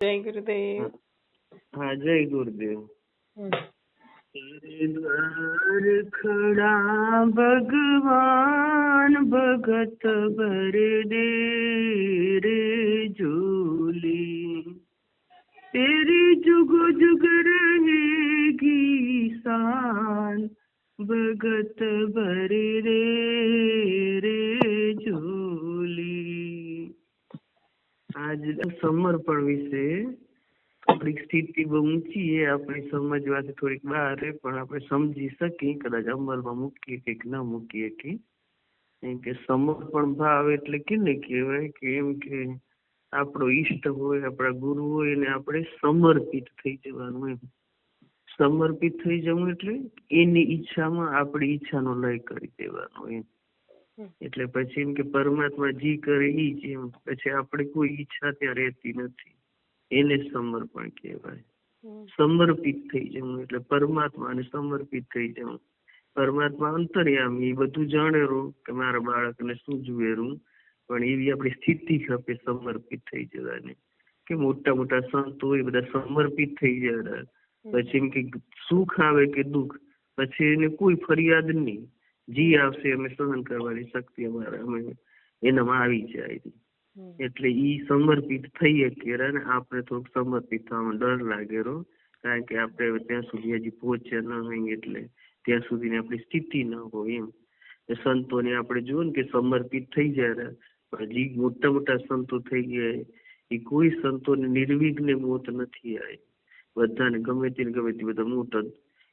જય ગુરુદેવ. હા, જય ગુરુદેવ. હમ. तेरे द्वार खड़ा भगवान भगत भर दे रे झोली, तेरी जुग जुग रहेगी शान भगत भर दे रे झोली. આજ સમર્પણ વિશે થોડીક સ્થિતિ બહુ ઊંચી છે, આપણે સમજવાથી થોડીક બહાર રહે, પણ આપણે સમજી શકીએ, કદાચ અમલમાં મૂકીએ કે ન મૂકીએ કે સમર્પણ ભાવ એટલે કેને કહેવાય કે એમ કે આપણો ઈષ્ટ હોય, આપણા ગુરુ હોય, એને આપણે સમર્પિત થઈ જવાનું. એમ સમર્પિત થઈ જવું એટલે એની ઈચ્છામાં આપણી ઈચ્છાનો લય કરી દેવાનો. એમ એટલે પછી એમ કે પરમાત્મા જી કરે ઈ જ, એમ પછી આપણે કોઈ ઈચ્છા ત્યાં રહેતી નથી. એને સમર્પણ કહેવાય. સમર્પિત થઈ જવું એટલે પરમાત્માને સમર્પિત થઈ જવું. પરમાત્મા અંતર્યામી, બધું જાણેલું કે મારા બાળકને શું જોયેલું, પણ એવી આપણી સ્થિતિ ખપે સમર્પિત થઈ જવાની. કે મોટા મોટા સંતો હોય બધા સમર્પિત થઈ જાય, પછી એમ કે સુખ આવે કે દુઃખ, પછી એને કોઈ ફરિયાદ નહીં. જી આવશે અમે સહન કરવાની શક્તિ અમે એનામાં આવી જાય. એટલે ઈ સમર્પિત થઈએ કે આપણે થોડુંક સમર્પિત થવામાં ડર લાગેલો, કારણ કે આપણે ત્યાં સુધી હજી પહોંચ્યા ન હોય, એટલે ત્યાં સુધીની આપણી સ્થિતિ ન હોય. એમ સંતોને આપણે જોયું ને કે સમર્પિત થઈ જાય, હજી મોટા મોટા સંતો થઈ ગયા, એ કોઈ સંતોને નિર્વિઘ્ને મોત નથી આવી. બધાને ગમે તે બધા મોત,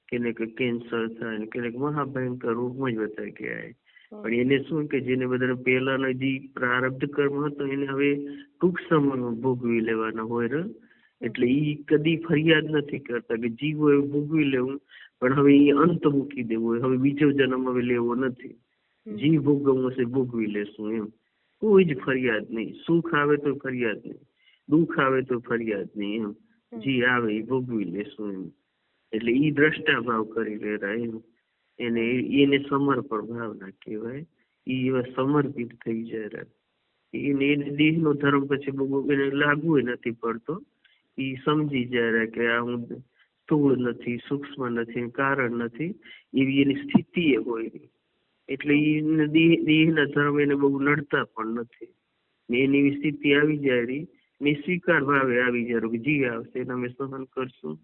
કેને કેન્સર થાય, કેને મહાભયંકર રોગમાં જ બધા ગયા. પણ એને શું કે જેને બધાને પહેલાનો જે પ્રારબ્ધ કર્મ હતો એને હવે ટૂંક સમયમાં ભોગવી લેવાના હોય, એટલે ઈ કદી ફરિયાદ નથી કરતા કે જીવ હોય ભોગવી લેવું, પણ હવે એ અંત મૂકી દેવો હોય, હવે બીજો જન્મ હવે લેવો નથી, જી ભોગવવું હશે ભોગવી લેશું. એમ કોઈ જ ફરિયાદ નહીં. સુખ આવે તો ફરિયાદ નહીં, દુઃખ આવે તો ફરિયાદ નહીં. એમ જી આવે એ ભોગવી લેશું. એમ એટલે ઈ દ્રષ્ટા ભાવ કરી લેરા. એમ એને સમર્પણ ભાવના કહેવાય. ઈ એવા સમર્પિત થઈ જાય. એને દેહ નો ધર્મ પછી બહુ એને લાગુ નથી પડતો. ઈ સમજી જાય કે આ હું સ્થૂળ નથી, સૂક્ષ્મ નથી, કારણ નથી, એવી એની સ્થિતિ એ હોય. એટલે દેહના ધર્મ એને બહુ નડતા પણ નથી. એની એવી સ્થિતિ આવી જાય ને સ્વીકાર ભાવે આવી જાય કે જી આવશે એને અમે સહન કરશું.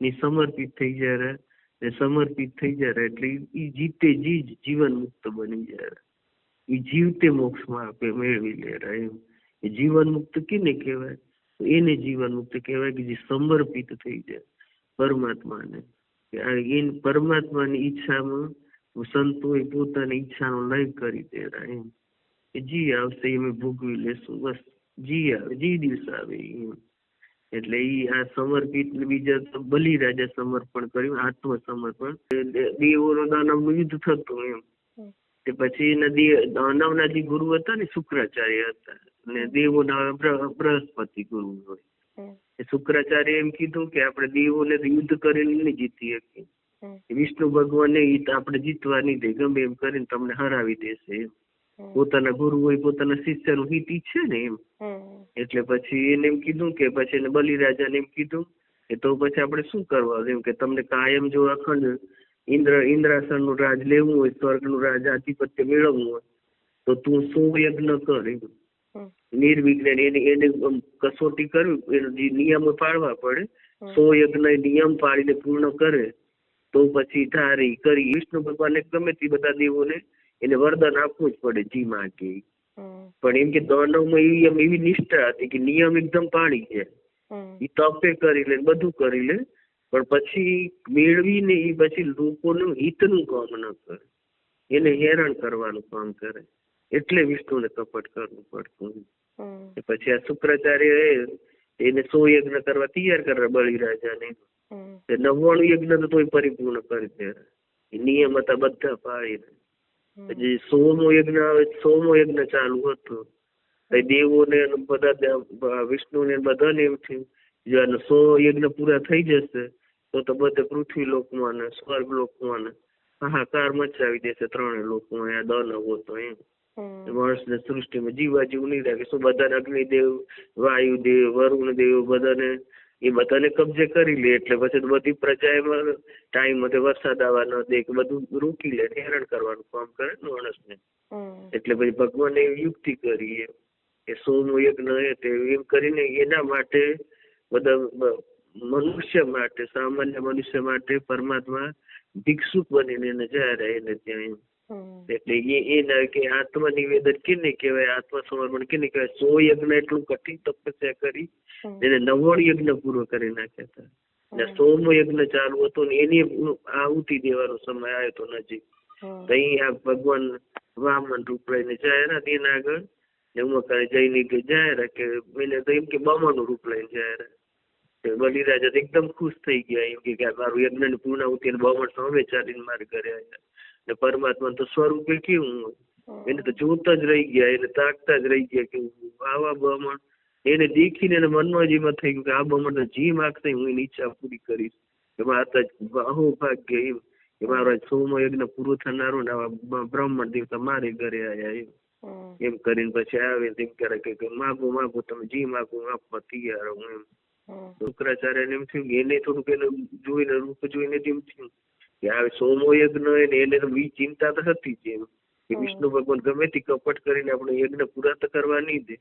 ને સમર્પિત થઈ જાય, સમર્પિત થઈ જાય એટલે ઈ જીતે જી જ જીવન મુક્ત બની જાય. એ જીવતે મોક્ષમાં આપે મેળવી લે. એમ જીવન મુક્ત કેને કહેવાય? એને જીવન મુક્ત કહેવાય કે જે સમર્પિત થઈ જાય પરમાત્માને. પરમાત્માની ઈચ્છામાં સંતોએ પોતાની ઈચ્છાનો લય કરી દે. એમ જી આવશે અમે ભોગવી લેશું, બસ જી આવે, જી દિવસ આવે. એમ એટલે ઈ આ સમર્પિત. બીજા બલિરાજા સમર્પણ કર્યું, આત્મસમર્પણ. દેવોનો દાનવનું યુદ્ધ થતું. એમ તે પછી એના દાનવના જે ગુરુ હતા ને શુક્રાચાર્ય હતા, અને દેવોના બૃહસ્પતિ ગુરુ હોય. શુક્રાચાર્ય એમ કીધું કે આપણે દેવોને યુદ્ધ કરીને નહીં જીતી શકીએ, વિષ્ણુ ભગવાન આપણે જીતવા નહીં દે, ગમે એમ કરીને તમને હરાવી દેશે. એમ પોતાના ગુરુ હોય પોતાના શિષ્યનું હિત ઈચ્છે ને. એમ એટલે પછી એને એમ કીધું કે પછી એને બલિરાજાને એમ કીધું કે તો પછી આપણે શું કરવા, એમ કે તમને કાયમ જો અખંડ ઇન્દ્રાસન નું રાજ લેવું હોય, સ્વર્ગ નું રાજ આધિપત્ય મેળવવું હોય, તો તું 100 યજ્ઞ કર. નિર્વિઘ્ન એને કસોટી કરવી, એનો જે નિયમો પાળવા પડે. 100 યજ્ઞ નિયમ પાડીને પૂર્ણ કરે તો પછી ધારી કરી વિષ્ણુ ભગવાનને ગમે તે બધા દેવોને એને વરદાન આપવું જ પડે જી માંગે. પણ એમ કે દાનવમાં એવી નિષ્ઠા હતી કે નિયમ એકદમ પાળી જાય, એ તપે કરી લે, બધું કરી લે, પણ પછી મેળવીને એ પછી લોકોનું હિતનું કામ ન કરે, એને હેરાન કરવાનું કામ કરે. એટલે વિષ્ણુને કપટ કરવું પડતું. પછી આ શુક્રાચાર્ય એને 100 યજ્ઞ કરવા તૈયાર કરે બલિરાજાને. 99 યજ્ઞ તો તોય પરિપૂર્ણ કરી દે. નિયમ હતા બધા પાળીને. પછી 100મો યજ્ઞ આવે, 100મો યજ્ઞ ચાલુ હતો. દેવોને બધા વિષ્ણુને બધાને એમ થયું જો 100 યજ્ઞ પૂરા થઈ જશે તો બધે પૃથ્વી લોકમાં ને સ્વર્ગ લોકમાં ને હાહાકાર મચાવી દેશે, 3 લોકોમાં આ દાનવો તો. એમ માણસને સૃષ્ટિમાં જીવા જેવું નહીં રાખે. શું બધાને અગ્નિદેવ, વાયુદેવ, વરુણદેવ બધાને એ બધાને કબજે કરી લે એટલે પછી તો બધી પ્રજા એમાં ટાઈમ હતો વરસાદ આવવા ન દે કે બધું રોકી લે, હેરાન કરવાનું કામ કરે ને માણસને. એટલે પછી ભગવાને યુક્તિ કરી એ સોમો યજ્ઞ એમ કરીને એના માટે બધા મનુષ્ય માટે, સામાન્ય મનુષ્ય માટે પરમાત્મા ભિક્ષુક બનીને એને જાય એને ત્યાં. એટલે એના કે આત્મનિવેદન કેને કહેવાય, આત્મસમર્પણ કેને કહેવાય. 100 યજ્ઞ એટલું કઠિન તપસ્યા કરી એને 90 યજ્ઞ પૂરો કરી નાખ્યા હતા. ને 100મો યજ્ઞ ચાલુ હતો ને એની આહુતિ દેવાનો સમય આવ્યો તો નજીક. તઈ આ ભગવાન વામન રૂપ લઈને જાય એના આગળ ઉમાકાળી જઈને જાય કે એને તો એમ કે બામાનું રૂપ લઈને જાય. બલિરાજા એકદમ ખુશ થઈ ગયા, એમ કે મારું યજ્ઞ ની પૂર્ણાહુતિ બામણ સામે ચાલીને મારે ઘરે આવ્યા. ને પરમાત્મા તો સ્વરૂપે કેવું હોય એને તો જોતા જ રહી ગયા, એને તાકતા જ રહી ગયા કે આવા બામણ. એને દેખીને એને મનમાં જેમાં થઈ ગયું કે આ બામણ જી માગશે હું એની ઈચ્છા પૂરી કરીશ. એમાં આતા અહોભાગ્ય એમ કે મારો 100મો યજ્ઞ પૂરો થનારો ને આવા બ્રાહ્મણ દેવતા મારે ઘરે આવ્યા એમ કરીને પછી આવે એમ કરે કે માગો માગો તમે જી માગો આપવા તૈયાર હું એમ. શુક્રાચાર્ય એમ થયું કે એને થોડુંક એને જોઈને રૂપ જોઈને એમ થયું કે આ 100મો યજ્ઞ હોય ને એને બી ચિંતા તો હતી જ એમ કે વિષ્ણુ ભગવાન ગમે તે કપટ કરીને આપણે યજ્ઞ પૂરા તો કરવા નહીં દે.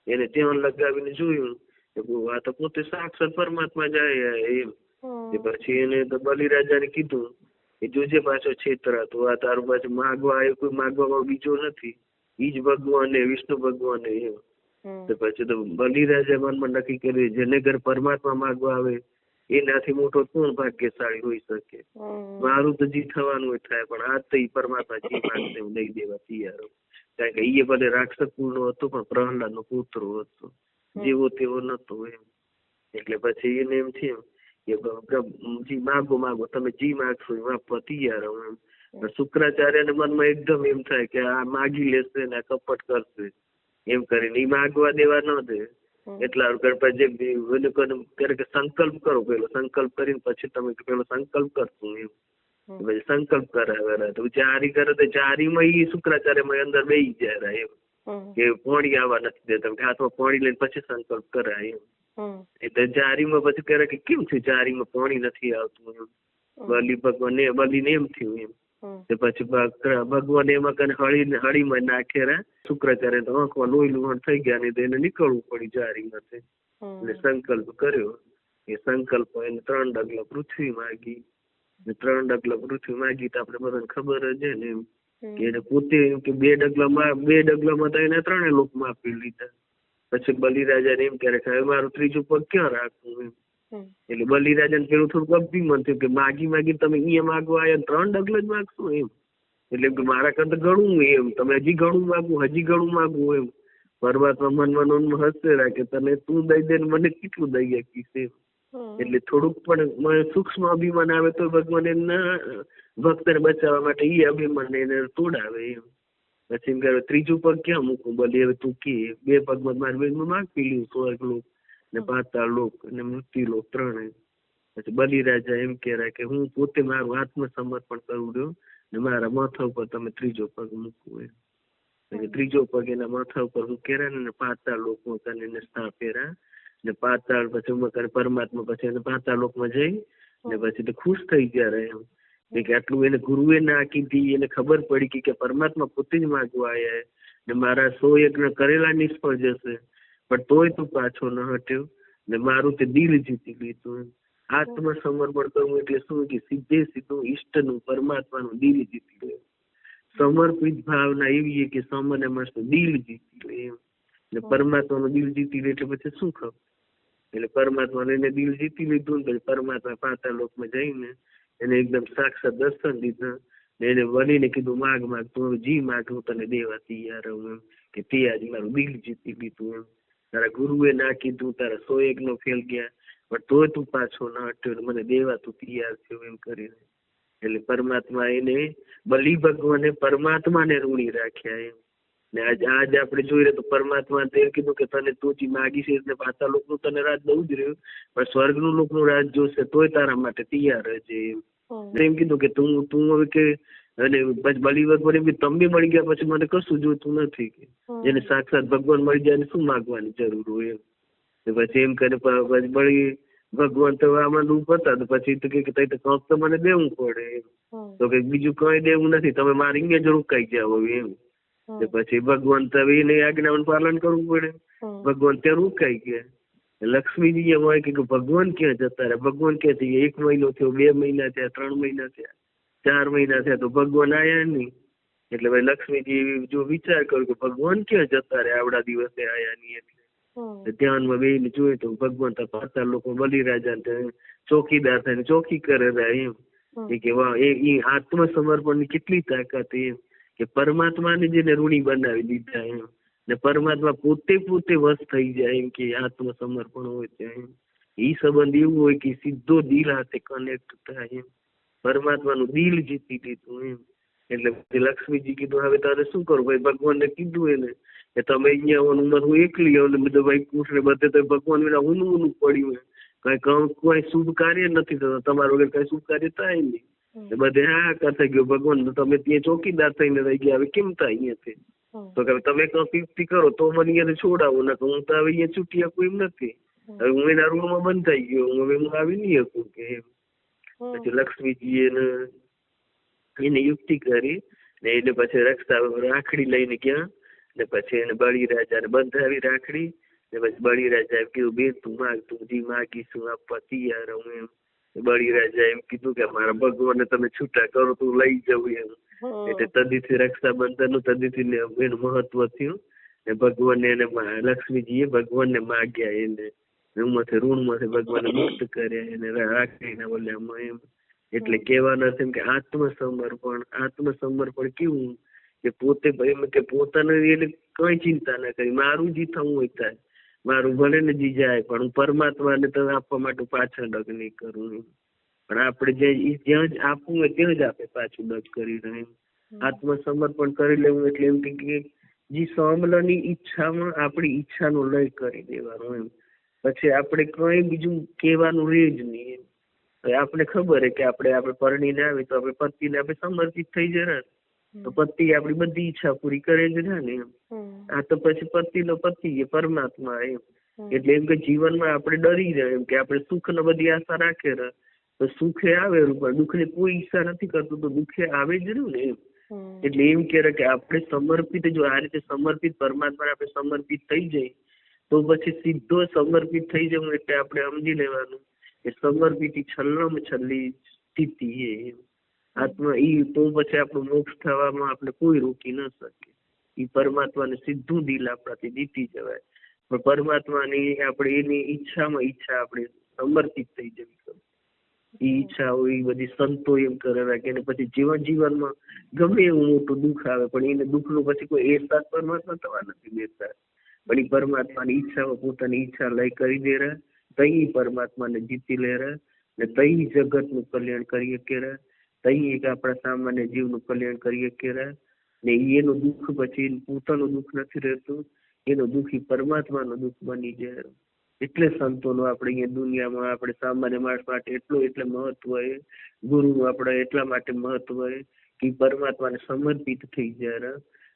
એને ધ્યાન લગાવીને જોયું કે આ તો પોતે સાક્ષાત પરમાત્મા જાય એમ. પછી એને તો બલિરાજાને કીધું કે જોજે પાછો છેતરાતો, આ તારું પાછું માગવા આવ્યો કોઈ માગવા બીજો નથી, ઈ જ ભગવાન વિષ્ણુ ભગવાન એમ. તો પછી તો બલિરાજા મનમાં નક્કી કર્યું જેને ઘર પરમાત્મા માગવા આવે એનાથી મોટો કોણ ભાગ્યશાળી હોઈ શકે. મારું તો જી થવાનું હોય થાય પણ આ તો પરમાત્મા જી માગશે હું નહીં દેવા તૈયાર. કારણ કે એ ભલે રાક્ષસ કુળનો હતો પણ પ્રહલાદ નો પુત્ર હતો, જેવો તેવો નતો એમ. એટલે પછી એને એમ થયું કે જી માગો માગો તમે જી માગશો એમ આપવા તૈયાર હું એમ. શુક્રાચાર્ય ને મનમાં એકદમ એમ થાય કે આ માગી લેશે ને આ કપટ કરશે એમ કરીને એ માગવા દેવા ન દે. એટલા સંકલ્પ કરો, પેલો સંકલ્પ કરીને પછી તમે પેલો સંકલ્પ કરશું એમ. પછી સંકલ્પ કરાવે તો ચારી કરે તો ચારીમાં ઈ શુક્રાચાર્યમાં અંદર બેસી જાય એમ કે પોણી આવવા નથી દેતા, હાથમાં પોણી લઈને પછી સંકલ્પ કરાય એમ. એટલે ચારીમાં પછી કરે કે કેમ થયું ચારીમાં પોણી નથી આવતું એમ. બલીને એમ થયું એમ. પછી ભગવાન એમાં કને હળીમાં નાખેલા શુક્રાચાર્ય તો આંખમાં લોહી લુહાણ થઈ ગયા ને એને નીકળવું પડી જારીમાંથી. એટલે સંકલ્પ કર્યો એ સંકલ્પ એને 3 ડગલા પૃથ્વી માગી. 3 ડગલા પૃથ્વી માગી તો આપણે બધાને ખબર જ ને એમ કે એને પોતે એમ કે 2 ડગલામાં તો એને 3 લોકમાં આપી લીધા. પછી બલિરાજા ને એમ ક્યારે હવે મારું ત્રીજું પગ ક્યાં રાખવું એમ. એટલે બલિરાજાને પેલું થોડુંક અભિમાન થયું કે માગી તમે અહીંયા માગવા આવ્યા 3 ડગલા જ માગશો એમ. એટલે એમ કે મારા કરતા ઘણું એમ, તમે હજી ઘણું માગવું એમ. પરમાત્મા મનમાં હસે રાખે તને તું દઈ દે મને કેટલું દઈ આપીશ એમ. એટલે થોડુંક પણ સૂક્ષ્મ અભિમાન આવે તો ભગવાન એમના ભક્તને બચાવવા માટે એ અભિમાન એને તોડાવે એમ. પછી એમ કે ત્રીજું પગ ક્યાં મૂકું બલી, હવે તું કે 2 પગમાં મારે બેનમાં માગી લીધું સ્વર્ગલોક ને પાતાળ લોક અને મૃત્યુ લોક 3. પછી બલિરાજા એમ કહેવાય કે હું પોતે મારું આત્મસમર્પણ કરું રહ્યો ને મારા માથા ઉપર તમે ત્રીજો પગ મૂકવું એમ. ત્રીજો પગ એના માથા ઉપર મૂકેરા ને પાતાળ લોકમાં એને સ્થાપેરા ને પાતાળ પછી પરમાત્મા પછી એને પાતાળ લોકમાં જઈ ને પછી તો ખુશ થઈ ગયા એમ કે આટલું એને ગુરુએ ના કીધી, એને ખબર પડી કે પરમાત્મા પોતે જ માગવા આવ્યા ને મારા 100 યજ્ઞ કરેલા નિષ્ફળ જશે પણ તોય તું પાછો ન હટ્યો ને મારું તે દિલ જીતી લીધું. આત્મસમર્પણ કરવું એટલે શું કે સીધું ઈષ્ટનું પરમાત્માનું દિલ જીતી લે. સમર્પિત ભાવના એવી કે સામાન્ય માણસનું દિલ જીતી લે એમ. ને પરમાત્માનું દિલ જીતી લે એટલે પછી શું ખબર. એટલે પરમાત્માને એને દિલ જીતી લીધું ને પરમાત્મા પાતાળ લોકમાં જઈને એને એકદમ સાક્ષાત દર્શન દીધા ને એને બનીને કીધું માગ તું હવે જી માગ હું તને દેવા તૈયાર હું એમ કે તે આજે મારું દિલ જીતી લીધું એમ. તારા ગુરુએ ના કીધું, તારા 100 યજ્ઞ ફેલ ગયા પણ તોય તું પાછો ના હટ્યો મને દેવા તું તૈયાર થયો એમ કરીને. એટલે પરમાત્મા એને બલિ ભગવાને પરમાત્માને ઋણી રાખ્યા એમ. ને આજ આપણે જોઈ રહ્યા તો પરમાત્મા એમ કીધું કે તને તું જે માગી છે એટલે પાતાળ લોકનું તને રાજ દઉં જ રહ્યું પણ સ્વર્ગનું લોકનું રાજ જોશે તોય તારા માટે તૈયાર છે એમ. એમ કીધું કે તું હવે કે અને પછી બલી ભગવાન એમ કે તમે મળી ગયા પછી મને કશું જોતું નથી કે જેને સાક્ષાત ભગવાન મળી જાય એને શું માગવાની જરૂર હોય એમ. પછી એમ કરે પછી બળી ભગવાન તો આમાં રૂપ હતા તો પછી તો કે કંઈક તો મને દેવું પડે એમ. તો કે બીજું કઈ દેવું નથી, તમે મારી અહીંયા જ રોકાઈ જાઓ એમ. પછી ભગવાન તો એને આજ્ઞાનું પાલન કરવું પડે. ભગવાન ત્યાં રોકાઈ ગયા. લક્ષ્મીજી એમ હોય કે ભગવાન ક્યાં જતા રહ્યા, ભગવાન ક્યાં થઈ ગયા, 1 મહિનો થયો, 2 મહિના થયા, 3 મહિના થયા, 4 મહિના થયા તો ભગવાન આયા નહીં. એટલે ભાઈ લક્ષ્મીજી જો વિચાર કર્યો કે ભગવાન ક્યાં જતા રહ્યા આવડા દિવસે આયા નહીં. એટલે ધ્યાનમાં બેહીને જોયું તો ભગવાન તો પાતાળ લોકો બલિરાજા ચોકીદાર થઈને ચોકી કરે એમ. કે વાહ, એ આત્મસમર્પણની કેટલી તાકાત એમ કે પરમાત્માને જેને ઋણી બનાવી દીધા એમ. ને પરમાત્મા પોતે વશ થઈ જાય એમ કે આત્મસમર્પણ હોય ત્યાં એમ. એ સંબંધ એવું હોય કે સીધો દિલ હાથે કનેક્ટ થાય એમ. પરમાત્માનું દિલ જીતી લીધું એમ. એટલે લક્ષ્મીજી કીધું હવે તારે શું કરું ભાઈ, ભગવાનને કીધું એને કે તમે અહીંયા ઉંમર હું એકલી આવું ને બધું ભાઈ કૃષ્ણ બધે તો ભગવાન વિના ઊનું પડ્યું કોઈ શુભ કાર્ય નથી થતું, તમારા વગર કઈ શુભ કાર્ય થાય નહીં. બધે હા થઈ ગયો ભગવાન તમે ત્યાં ચોકીદાર થઈને રહી ગયા, હવે કેમ થાય અહીંયાથી? તો કે તમે કીર્તિ કરો તો મને અહીંયા છોડાવો ને હું તો હવે અહીંયા છૂટી શકું એમ નથી. હવે હું એના રૂમમાં બંધ થઈ ગયો, હવે હું આવી નહીં શકું કે એમ. પછી લક્ષ્મીજી એને યુક્તિ કરી ને એને પછી રક્ષા રાખડી લઈને ગયા ને પછી એને બળીરાજાને બંધાવી રાખડી. ને પછી બળીરાજા એમ કીધું બેન તું માગ, તું જે માગીશું આપવા તૈયાર હું એમ. બળીરાજા એમ કીધું કે મારા ભગવાનને તમે છૂટા કરો તું લઈ જવું એમ. એટલે તદીથી રક્ષાબંધનનું તદીથી એનું મહત્વ થયું ને ભગવાનને એને લક્ષ્મીજીએ ભગવાનને માગ્યા એને ઋણમાંથી ભગવાનને મુક્ત કર્યા એને રાખડીના ઓલામાં એમ. એટલે કહેવાના છે કે આત્મસમર્પણ કેવું કે પોતે એમ કે પોતાને એને કઈ ચિંતા ના કરી, મારું જે થવું હોય થાય, મારું ભલે ને જી જાય પણ હું પરમાત્માને તો આપવા માટે પાછળ ડગ નહીં કરું. પણ આપણે જ્યાં જ આપવું હોય ત્યાં જ આપણે પાછું ડગ કરી રહ્યું. આત્મસમર્પણ કરી લેવું એટલે એમ કે જે સામલાની ઈચ્છામાં આપણી ઈચ્છાનો લય કરી દેવાનો એમ. પછી આપણે કઈ બીજું કહેવાનું રહે જ નહીં એમ. આપણે ખબર કે આપણે પરણીને આવી તો આપણે પતિને આપણે સમર્પિત થઈ જરા તો પતિ આપણી બધી ઈચ્છા પૂરી કરે જ ને એમ. આ તો પછી પતિનો પતિ એ પરમાત્મા એમ. એટલે એમ કે જીવનમાં આપણે ડરી રહ્યા એમ કે આપણે સુખ ને બધી આશા રાખે રહે તો સુખે આવે પણ દુઃખની કોઈ ઈચ્છા નથી કરતું તો દુઃખે આવે જ રહ્યું ને એમ. એટલે એમ કે આપણે સમર્પિત, જો આ રીતે સમર્પિત પરમાત્માને આપણે સમર્પિત થઈ જાય તો પછી સીધો સમર્પિત થઈ જવું એટલે આપણે સમજી લેવાનું કે સમર્પિત છલ્લી સ્થિતિ એમ. આત્મા ઈ તો પછી આપણું મોક્ષ થવામાં આપણે કોઈ રોકી ન શકે. ઈ પરમાત્માને સીધું દિલ આપણાથી જીતી જવાય. પણ પરમાત્માની આપણે એની ઈચ્છામાં ઈચ્છા આપણે સમર્પિત થઈ જવી. ઈ ઈચ્છા હોય બધી સંતો એમ કરે કે પછી જીવનમાં ગમે એવું મોટું દુઃખ આવે પણ એને દુઃખનું પછી કોઈ અહેસાસ પરમાત્મા થવા નથી દેતા. પણ ઈ પરમાત્માની ઈચ્છામાં પોતાની ઈચ્છા લઈ કરી દે રહ્યા, તઈ પરમાત્માને જીતી લે રહ્યા ને તઈ જગતનું કલ્યાણ કરી શકે રહ્યા, તઈ એક આપણા સામાન્ય જીવનું કલ્યાણ કરી શકે રહ્યા. ને એનું દુઃખ પછી પોતાનું દુઃખ નથી રહેતું, એનું દુઃખ ઈ પરમાત્માનું દુઃખ બની જાય. એટલે સંતોનો આપણે અહીંયા દુનિયામાં આપણે સામાન્ય માણસ માટે એટલે મહત્વ હોય, ગુરુનું આપણે એટલા માટે મહત્વ હોય કે પરમાત્માને સમર્પિત થઈ જાય.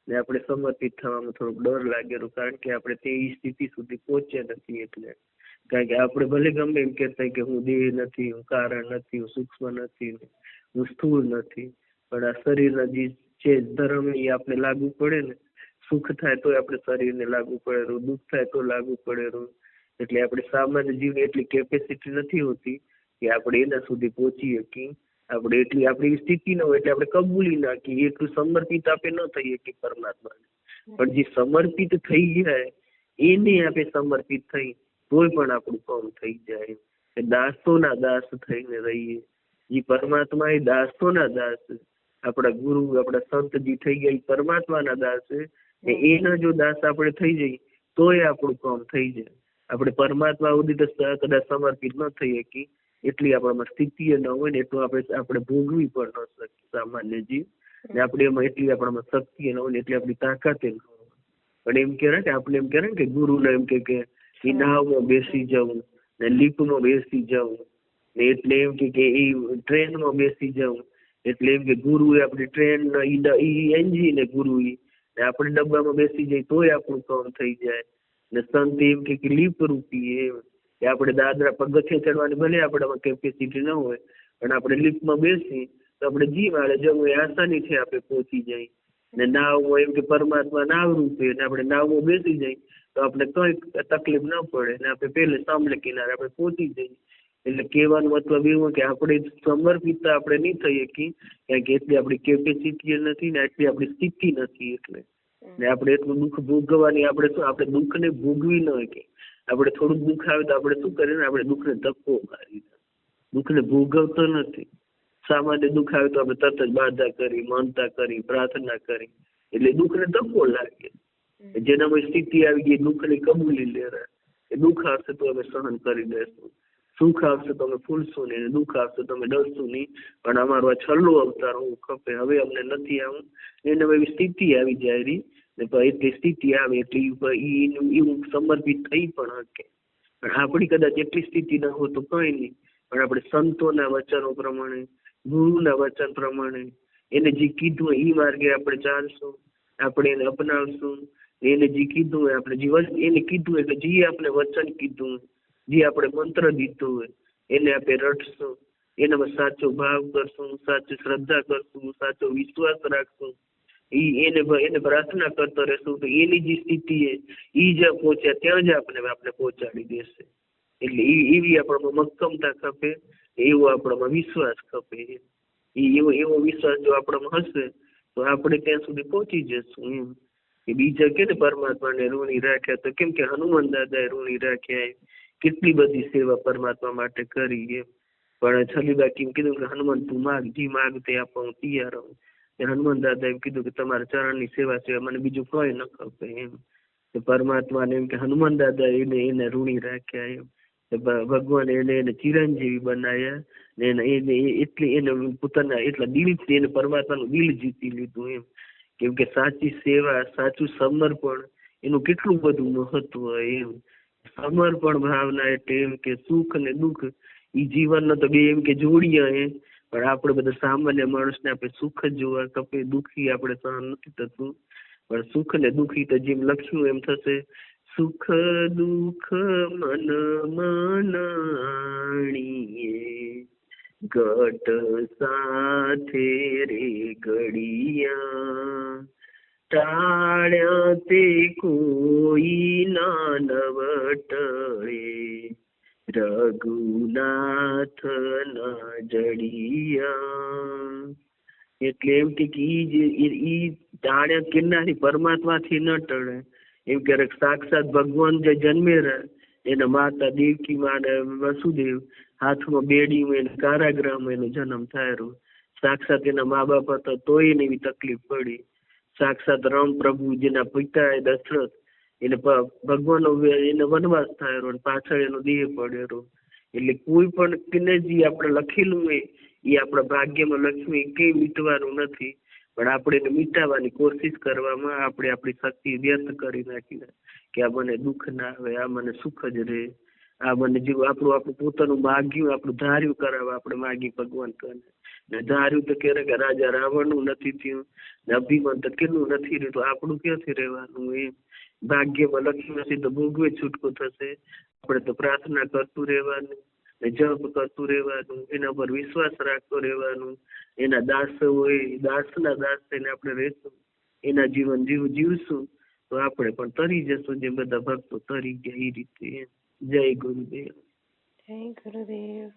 ને આપણે સમર્પિત થવામાં થોડોક ડર લાગેલો કારણ કે આપણે તે સ્થિતિ સુધી પહોંચ્યા નથી. એટલે કારણ કે આપણે ભલે ગમે એમ કહેતા કે હું દેહ નથી, હું કારણ નથી, હું સૂક્ષ્મ નથી, હું સ્થૂળ નથી, પણ આ શરીરના જે છે ધર્મ એ આપણે લાગુ પડે ને. સુખ થાય તો આપણે શરીરને લાગુ પડે, દુઃખ થાય તો લાગુ પડે. એટલે આપણે સામાન્ય જીવની એટલી કેપેસિટી નથી હોતી કે આપણે એના સુધી પહોંચી શકીએ. આપણે એટલી આપણી સ્થિતિ ન હોય એટલે આપણે કબૂલી નાખીએ, એટલું સમર્પિત આપણે ન થઈએ કે પરમાત્માને. પણ જે સમર્પિત થઈ જાય એને આપણે સમર્પિત થઈ તોય પણ આપણું કામ થઈ જાય. દાસોના દાસ થઈને રહીએ. જે પરમાત્મા એ દાસોના દાસ, આપણા ગુરુ આપણા સંત જે થઈ ગયા એ પરમાત્માના દાસ છે. એના જો દાસ આપણે થઈ જઈએ તોય આપણું કામ થઈ જાય. આપણે પરમાત્મા સુધી તો કદાચ સમર્પિત ન થઈ શકીએ, એટલી આપણામાં સ્થિતિ ન હોય ને એટલું આપણે ભોગવી પણ ન શકીએ સામાન્ય જીવ. ને આપણે એમાં એટલી આપણામાં શક્તિ ન હોય ને એટલી આપણી તાકાત ન હોય. પણ એમ કહેવાય કે આપણે એમ કહેવાય કે ગુરુને એમ કે એ નાવમાં બેસી જવું ને લીપમાં બેસી જવું ને એટલે એમ કે એ ટ્રેનમાં બેસી જવું એટલે એમ કે ગુરુ એ આપણી ટ્રેન ઈ એન્જિન ને ગુરુ ઈ આપણે ડબ્બામાં બેસી જાય તોય આપણું કામ થઈ જાય. ને સંત એમ કે લીપ રૂપી એમ કે આપણે દાદરા પગથિયે ચડવાની ભલે આપણામાં કેપેસિટી ન હોય પણ આપણે લિફ્ટમાં બેસી તો આપણે જી વાળે જવું એ આસાનીથી આપણે પહોંચી જાય. ને નાવમાં એમ કે પરમાત્મા નાવ રૂપે ને આપણે નાવમાં બેસી જાય તો આપણે કઈ તકલીફ ન પડે ને આપણે પહેલે સાંભળે કિનારે આપણે પહોંચી જઈએ. એટલે કહેવાનો મતલબ એવું કે આપણે સમર્પિત આપણે નહીં થઈ શકીએ કારણ કે એટલી આપણી કેપેસિટી નથી ને એટલી આપણી સ્થિતિ નથી. એટલે ને આપણે એટલું દુઃખ ભોગવવાની આપણે શું આપણે દુઃખને ભોગવી ન શકીએ. આપણે થોડુંક દુઃખ આવે તો આપણે શું કરીએ ને આપણે દુઃખને ધક્કો મારી દુઃખને ભોગવતો નથી. સામાન્ય દુઃખ આવે તો આપણે તરત જ બાધા કરી માનતા કરી પ્રાર્થના કરી એટલે દુઃખને ધક્કો લાગે. જેનામાં સ્થિતિ આવી ગઈ દુઃખને કબૂલી લેરા એ દુઃખ આવશે તો અમે સહન કરી લેશું, સુખ આવશે તો અમે ફૂલશું નહીં, દુઃખ આવશે તો અમે ડરશું નહીં. પણ અમારો આ છેલ્લો અવતાર હું ખપે હવે અમને નથી આવું એને એવી સ્થિતિ આવી જાય રહી ને એટલી સ્થિતિ આવે એટલે એવું સમર્પિત થઈ પણ શકે. પણ આપણી કદાચ એટલી સ્થિતિ ન હોય તો કઈ નહીં પણ આપણે સંતોના વચનો પ્રમાણે ગુરુના વચન પ્રમાણે એને જે કીધું એ માર્ગે આપણે ચાલશું, આપણે એને અપનાવશું. એને જે કીધું હોય આપણે જીવન એને કીધું એટલે જે આપણે વચન કીધું જે આપણે મંત્ર દીધું હોય એને આપણે રટશું, એનામાં સાચો ભાવ કરશું, સાચી શ્રદ્ધા કરશું, સાચો વિશ્વાસ રાખશું. એને પ્રાર્થના કરતો રહેશું તો એની જે સ્થિતિ એ જ્યાં પહોંચ્યા ત્યાં જ આપણે પહોંચાડી દેશે. એટલે એવી આપણામાં મક્કમતા ખપે, એવો આપણામાં વિશ્વાસ ખપે. એવો વિશ્વાસ જો આપણામાં હશે તો આપણે ત્યાં સુધી પહોંચી જશું. એમ કે બીજા કે ને પરમાત્માને ઋણી રાખ્યા તો કેમ કે હનુમાન દાદાએ ઋણી રાખ્યા કેટલી બધી સેવા પરમાત્મા માટે કરી એમ. પણ છેલ્લી બાકી એમ કીધું કે હનુમાન તું માગ જી માગ તે આપવા હું તૈયાર હોઉં. હનુમાન દાદા એમ કીધું કે તમારા ચરણની સેવા સિવાય મને બીજું કઈ ન ખપે એમ. પરમાત્માને એમ કે હનુમાન દાદા એને ઋણી રાખ્યા એમ. ભગવાન એને ચિરંજીવી બનાવ્યા ને એને પોતાના એટલા દિલથી એને પરમાત્માનું દિલ જીતી લીધું એમ. કેમ કે સાચી સેવા સાચું સમર્પણ એનું કેટલું બધું મહત્વ એમ. સમર્પણ ભાવના એટલે એમ કે સુખ ને દુઃખ એ જીવનનો તો બે એમ કે જોડિયા એમ. પણ આપણે બધા સામાન્ય માણસને આપણે સુખ જ જોવા ખપે, દુઃખી આપણે સહન નથી થતું. પણ સુખ ને દુઃખી તો જેમ લખ્યું એમ થશે સુખ દુઃખ મન મનાણીએ ઘટ સાથે રે ઘડિયા ટાળ્યા તે કોઈ ના નવટળે રઘુનાથ ના જડિયા. એટલે એમ કે ઈ ટાળ્યા કિનારી પરમાત્માથી ન ટળે. એમ ક્યારેક સાક્ષાત ભગવાન જે જન્મેરા એના માતા દેવકી માં વસુદેવ હાથમાં બેડી એને કારાગૃહમાં એનો જન્મ થયેલો. સાક્ષાત એના મા બાપ હતા તોય એને એવી તકલીફ પડી. સાક્ષાત રામ પ્રભુ જેના પિતા એ દશરથ એને ભગવાન એને વનવાસ થયેલો પાછળ એનો દેહ પડેલો. એટલે કોઈ પણ જે આપણે લખેલું હોય એ આપણા ભાગ્યમાં લખ્યું એ કઈ મીટવાનું નથી. પણ આપણે એને મીટાવવાની કોશિશ કરવામાં આપણે આપણી શક્તિ વ્યર્થ કરી નાખી કે આ મને દુઃખ ના આવે, આ મને સુખ જ રહે, આ મને જેવું આપણું પોતાનું માગ્યું આપણું ધાર્યું કરાવવા આપણે માગી ભગવાન કરે ને ધાર્યું તો કે રાજા રાવણનું નથી થયું ને અભિમાન તો કેટલું નથી રહ્યું તો આપણું ક્યાંથી રહેવાનું એમ. ભાગ્યમાં લખ્યું નથી તો ભોગવે છૂટકો થશે. આપણે તો પ્રાર્થના કરતું રહેવાનું ને જપ કરતું રહેવાનું, એના પર વિશ્વાસ રાખતો રહેવાનું. એના દાસ હોય દાસના દાસ થઈને આપણે રહેશું, એના જીવન જીવશું તો આપણે પણ તરી જશું જે બધા ભક્તો તરી ગયા એ રીતે. જય ગુરુદેવ. જય ગુરુદેવ.